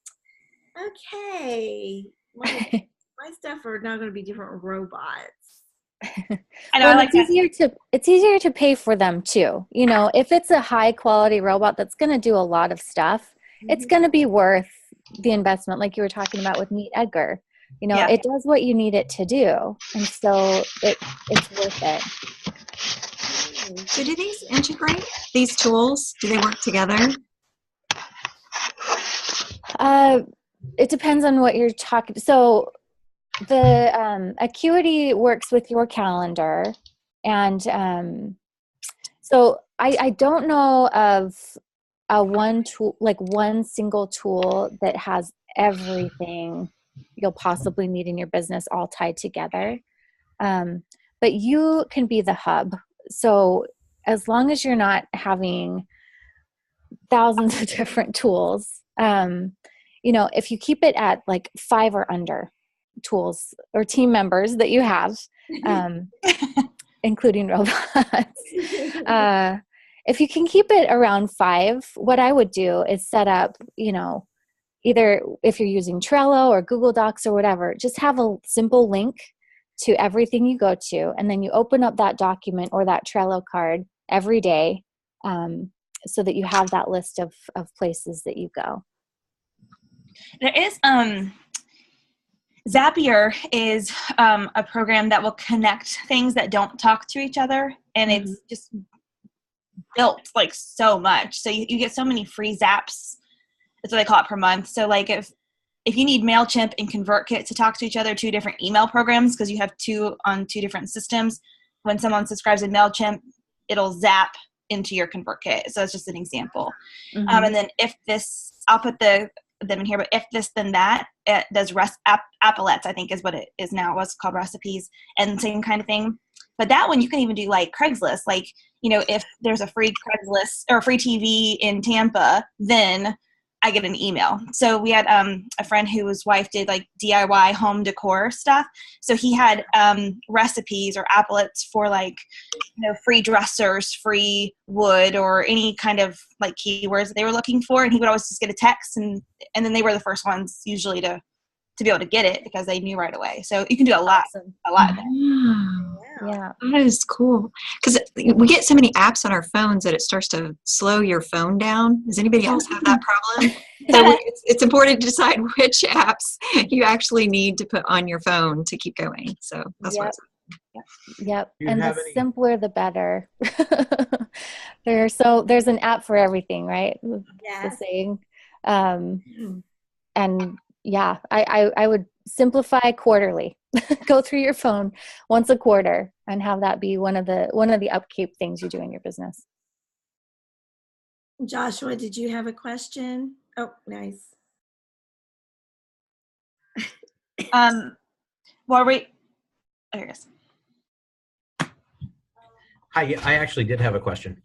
okay, my stuff are not going to be different robots. I know. Well, it's easier to pay for them too. If it's a high quality robot that's going to do a lot of stuff, it's going to be worth the investment. Like you were talking about with Meet Edgar, it does what you need it to do. And so it's worth it. So do these integrate, these tools? Do they work together? It depends on what you're talking. So the Acuity works with your calendar, and So I don't know of a one tool, like one single tool that has everything you'll possibly need in your business all tied together. But you can be the hub. So as long as you're not having thousands of different tools, if you keep it at like 5 or under tools or team members that you have, including robots, if you can keep it around 5, what I would do is set up, either if you're using Trello or Google Docs or whatever, just have a simple link to everything you go to. And then you open up that document or that Trello card every day, so that you have that list of places that you go. There is, Zapier is a program that will connect things that don't talk to each other. And it's just built like so much. So you get so many free zaps. That's what they call it per month. So like if you need MailChimp and ConvertKit to talk to each other, 2 different email programs, because you have 2 on 2 different systems, when someone subscribes to MailChimp, it'll zap into your ConvertKit. So it's just an example. And then I'll put them in here, but if this, then that, it does applets, I think is what it is now. It was called recipes and same kind of thing. But that one you can even do like Craigslist. Like, if there's a free Craigslist or free TV in Tampa, then I get an email. So we had a friend whose wife did like DIY home decor stuff. So he had recipes or applets for like, free dressers, free wood, or any kind of like keywords that they were looking for. And he would always just get a text, and then they were the first ones usually to be able to get it because they knew right away. So you can do a lot there. Yeah. That is cool. Because we get so many apps on our phones that it starts to slow your phone down. Does anybody else have that problem? So it's important to decide which apps you actually need to put on your phone to keep going. So that's what Yep. And the simpler, the better. There's an app for everything, right? Yeah. The saying. And yeah, I would simplify quarterly. Go through your phone once a quarter and have that be one of the upkeep things you do in your business. Joshua, did you have a question? Oh, nice. Well, wait. Oh, here it is. Hi, I actually did have a question.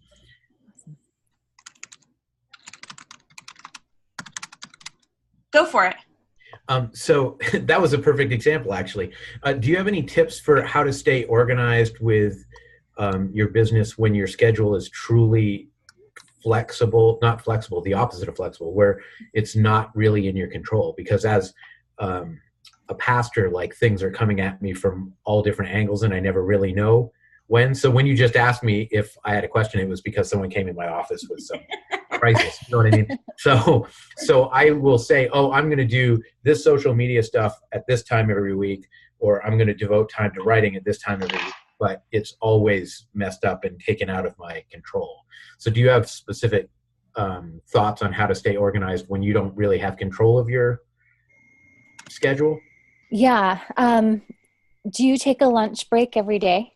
Go for it. So that was a perfect example, actually. Do you have any tips for how to stay organized with your business when your schedule is truly not flexible, the opposite of flexible, where it's not really in your control? Because as a pastor, like things are coming at me from all different angles and I never really know when. So when you just asked me if I had a question, it was because someone came in my office with some crisis. You know what I mean? So I will say, I'm going to do this social media stuff at this time every week, or I'm going to devote time to writing at this time every week, but it's always messed up and taken out of my control. So do you have specific thoughts on how to stay organized when you don't really have control of your schedule? Yeah. Do you take a lunch break every day?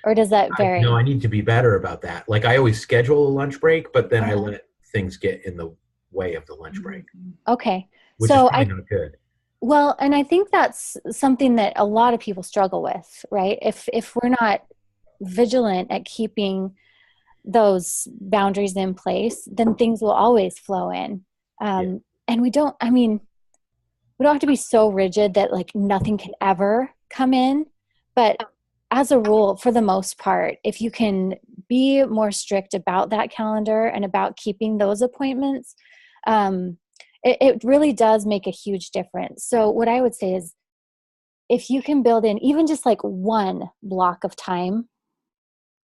Or does that vary? No, I need to be better about that. Like I always schedule a lunch break, but then I let things get in the way of the lunch break. Okay. Which is probably not good. Well, and I think that's something that a lot of people struggle with, right? If we're not vigilant at keeping those boundaries in place, then things will always flow in. And we don't have to be so rigid that like nothing can ever come in, but as a rule, for the most part, if you can be more strict about that calendar and about keeping those appointments, it really does make a huge difference. So what I would say is if you can build in even just like one block of time,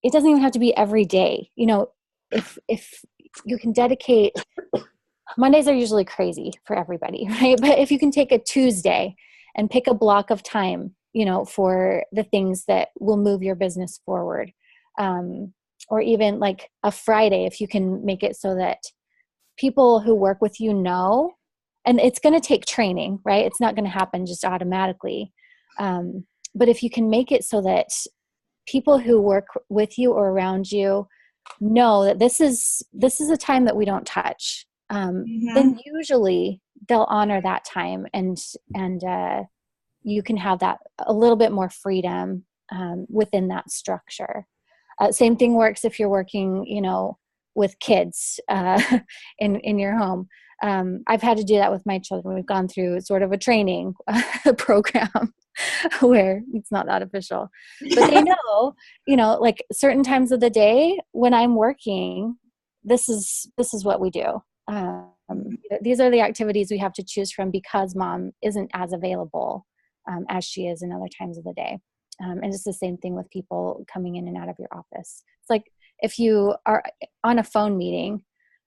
it doesn't even have to be every day. If you can dedicate, Mondays are usually crazy for everybody, right? But if you can take a Tuesday and pick a block of time, for the things that will move your business forward. Or even like a Friday, if you can make it so that people who work with you know, and it's going to take training, right? It's not going to happen just automatically. But if you can make it so that people who work with you or around you know that this is a time that we don't touch, then usually they'll honor that time, and you can have that a little bit more freedom within that structure. Same thing works if you're working, with kids in your home. I've had to do that with my children. We've gone through sort of a training program where it's not that official, but they know, like certain times of the day when I'm working, this is what we do. These are the activities we have to choose from because mom isn't as available as she is in other times of the day. And it's the same thing with people coming in and out of your office. It's like if you are on a phone meeting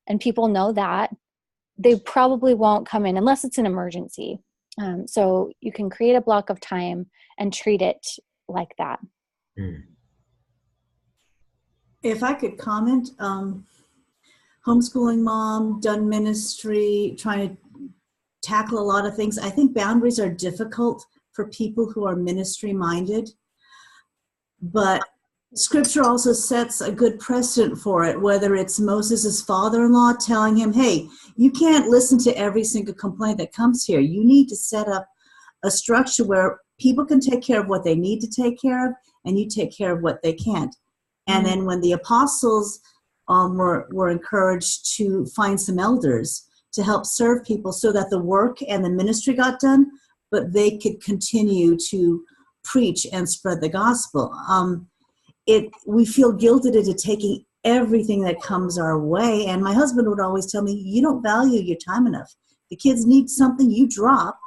and people know that, they probably won't come in unless it's an emergency. So you can create a block of time and treat it like that. If I could comment, homeschooling mom, done ministry, trying to tackle a lot of things. I think boundaries are difficult for people who are ministry minded, but Scripture also sets a good precedent for it, whether it's Moses' father-in-law telling him, hey, you can't listen to every single complaint that comes here. You need to set up a structure where people can take care of what they need to take care of, and you take care of what they can't. And then when the apostles were encouraged to find some elders to help serve people so that the work and the ministry got done, but they could continue to preach and spread the gospel. We feel guilted into taking everything that comes our way. And my husband would always tell me, you don't value your time enough. The kids need something, you drop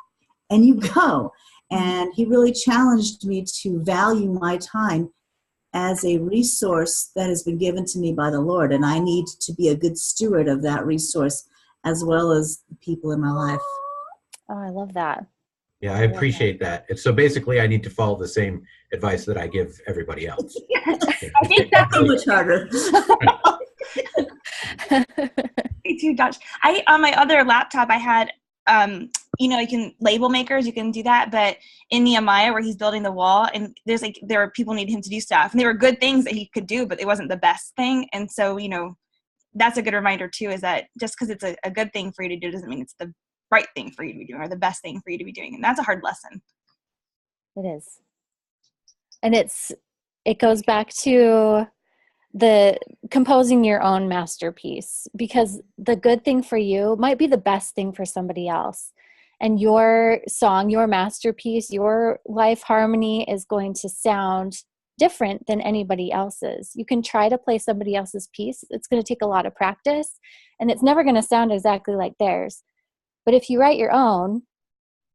and you go. And he really challenged me to value my time as a resource that has been given to me by the Lord. And I need to be a good steward of that resource as well as the people in my life. Oh, I love that. Yeah, I appreciate that. And so basically I need to follow the same advice that I give everybody else. I think that's so much harder. Me too, Josh. On my other laptop, I had, you can label makers, you can do that. But in Nehemiah, where he's building the wall, and there were people needing him to do stuff, and there were good things that he could do, but it wasn't the best thing. And so, that's a good reminder too, is that just because it's a good thing for you to do doesn't mean it's the right thing for you to be doing or the best thing for you to be doing. And that's a hard lesson. It is. And it goes back to the composing your own masterpiece, because the good thing for you might be the best thing for somebody else. And your song, your masterpiece, your life harmony is going to sound different than anybody else's. You can try to play somebody else's piece. It's going to take a lot of practice, and it's never going to sound exactly like theirs. But if you write your own,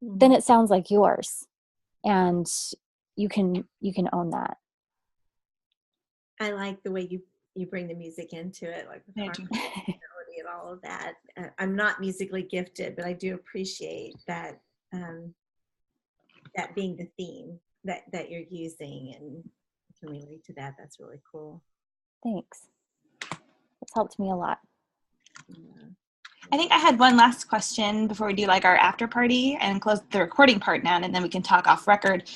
then it sounds like yours, and you can own that. I like the way you bring the music into it, like the harmony and all of that. I'm not musically gifted, but I do appreciate that that being the theme that you're using, and I can relate to that. That's really cool. Thanks. It's helped me a lot. Yeah. I think I had one last question before we do our after party and close the recording part now, and then we can talk off record.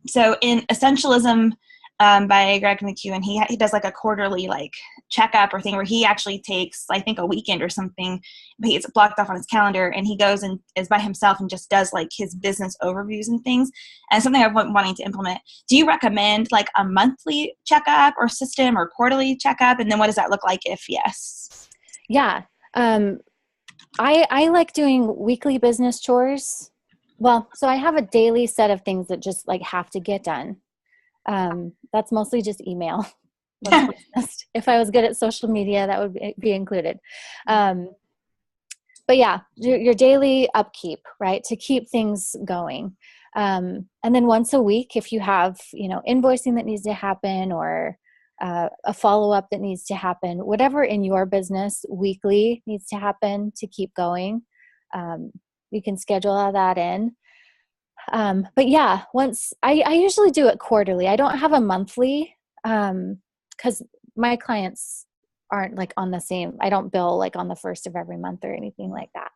So in Essentialism by Greg McEwen, he does a quarterly checkup or thing where he actually takes, I think, a weekend or something, but it's blocked off on his calendar, and he goes and is by himself and just does his business overviews and things. And something I've been wanting to implement. Do you recommend a monthly checkup or system or quarterly checkup? And then what does that look like if yes? Yeah. I like doing weekly business chores. Well, so I have a daily set of things that just have to get done. That's mostly just email. If I was good at social media, that would be included. But yeah, your daily upkeep, right? To keep things going. And then once a week, if you have, invoicing that needs to happen, or a follow-up that needs to happen, whatever in your business weekly needs to happen to keep going, you can schedule all that in. But yeah, I usually do it quarterly. I don't have a monthly, because my clients aren't on the same, I don't bill on the first of every month or anything like that.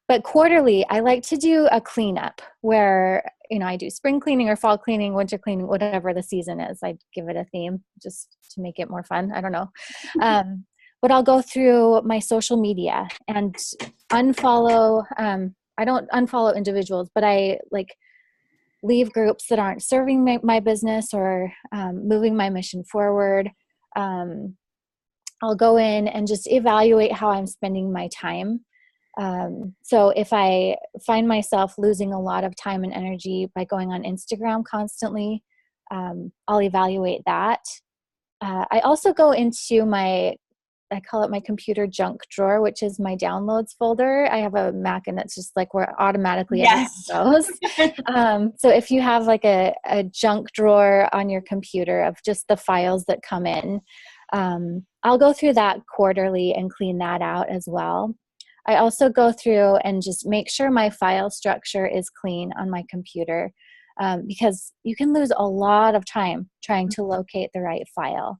But quarterly, I like to do a cleanup where, I do spring cleaning or fall cleaning, winter cleaning, whatever the season is. I give it a theme just to make it more fun. I don't know. But I'll go through my social media and unfollow. I don't unfollow individuals, but I leave groups that aren't serving my business or moving my mission forward. I'll go in and just evaluate how I'm spending my time. So if I find myself losing a lot of time and energy by going on Instagram constantly, I'll evaluate that. I also go into I call it my computer junk drawer, which is my downloads folder. I have a Mac and it's just where automatically everything goes. So if you have a junk drawer on your computer of just the files that come in, I'll go through that quarterly and clean that out as well. I also go through and just make sure my file structure is clean on my computer, because you can lose a lot of time trying to locate the right file.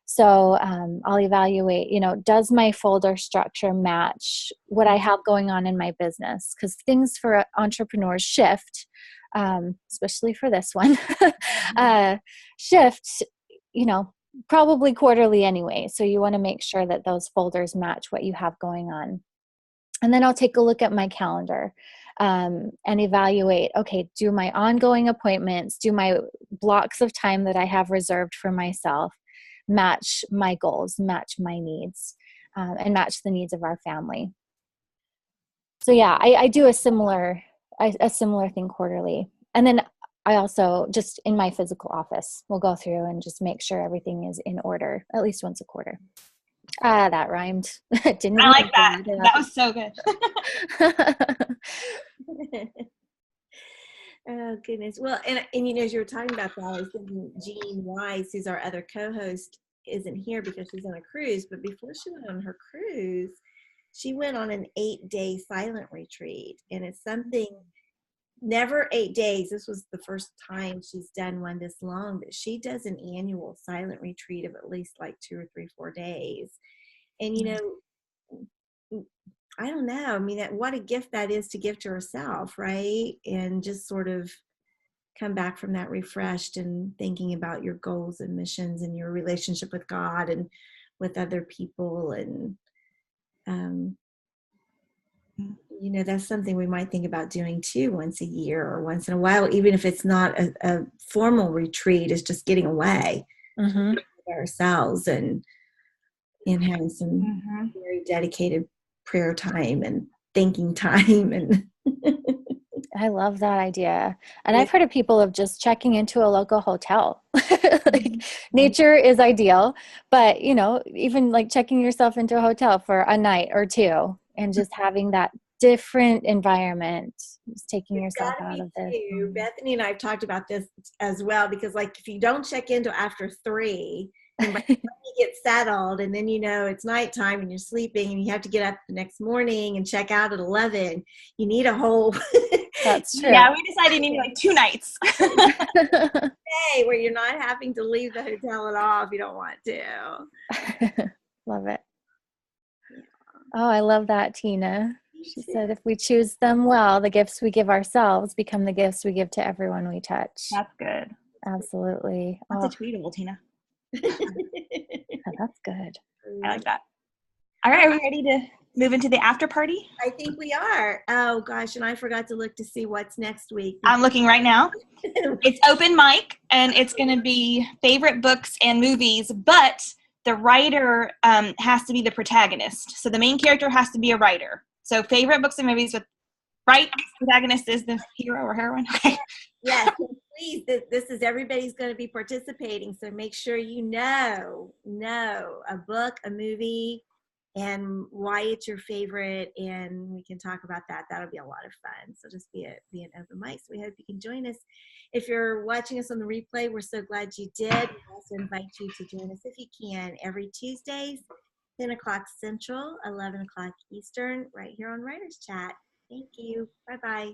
So I'll evaluate, does my folder structure match what I have going on in my business? Because things for entrepreneurs shift, especially for this one, shift, probably quarterly anyway. So you want to make sure that those folders match what you have going on. And then I'll take a look at my calendar and evaluate, okay, do my ongoing appointments, do my blocks of time that I have reserved for myself match my goals, match my needs, and match the needs of our family. So yeah, I do a similar thing quarterly. And then I also, just in my physical office, will go through and just make sure everything is in order at least once a quarter. That rhymed. I like that. That was so good. Oh, goodness. Well, and as you were talking about that, I was thinking Jean Weiss, who's our other co-host, isn't here because she's on a cruise. But before she went on her cruise, she went on an 8-day silent retreat. And it's something, never 8 days. This was the first time she's done one this long, but she does an annual silent retreat of at least 2 or 3, 4 days. And, I don't know. I mean, what a gift that is to give to herself, right? And just sort of come back from that refreshed and thinking about your goals and missions and your relationship with God and with other people. And, that's something we might think about doing too once a year or once in a while, even if it's not a formal retreat, it's just getting away with ourselves and having some very dedicated prayer time and thinking time. And I love that idea. And I've heard of people of just checking into a local hotel. Nature is ideal, but even checking yourself into a hotel for a night or two and just having that different environment, just taking yourself out of this. Bethany and I have talked about this as well, because if you don't check into after 3, and by the time you get settled, and then it's nighttime and you're sleeping and you have to get up the next morning and check out at 11, you need a whole That's true. Yeah, we decided you need 2 nights day where you're not having to leave the hotel at all if you don't want to. Love it. Oh, I love that, Tina. She said, if we choose them well, the gifts we give ourselves become the gifts we give to everyone we touch. That's good. Absolutely. That's a tweetable, Tina. That's good. I like that. All right, are we ready to move into the after party? I think we are. Oh gosh, and I forgot to look to see what's next week. I'm looking right now. It's open mic, and it's going to be favorite books and movies, but the writer has to be the protagonist. So the main character has to be a writer. So favorite books and movies with protagonist is the hero or heroine. Okay. Yes, so please, this is everybody's going to be participating, so make sure you know a book, a movie, and why it's your favorite, and we can talk about that. That'll be a lot of fun. So just be an open mic. So we hope you can join us. If you're watching us on the replay, we're so glad you did. We also invite you to join us if you can every Tuesdays, 10 o'clock Central, 11 o'clock Eastern, right here on Writers Chat. Thank you. Bye-bye.